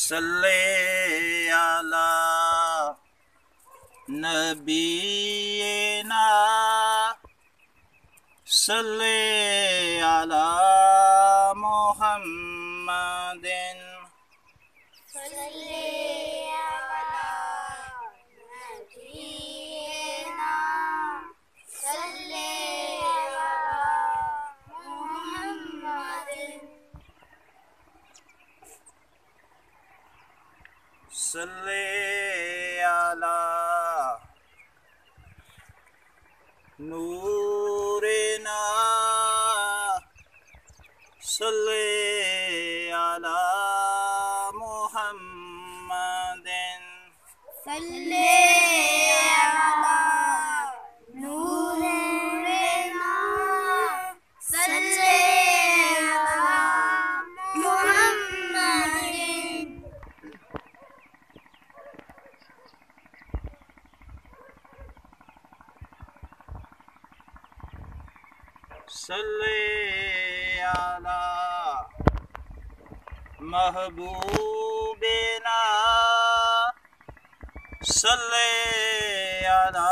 सल्ले अला नबीना सल्ले अला मुहम्मदिन सल्ले अला नबीना सल्ले अला मुहम्मदिन सल्ले अला नूरिना सल्ले अला मुहम्मदिन सल्ले अला नूरिना सल्ले अला मुहम्मदिन सल्ले अला महबूबिना सल्ले अला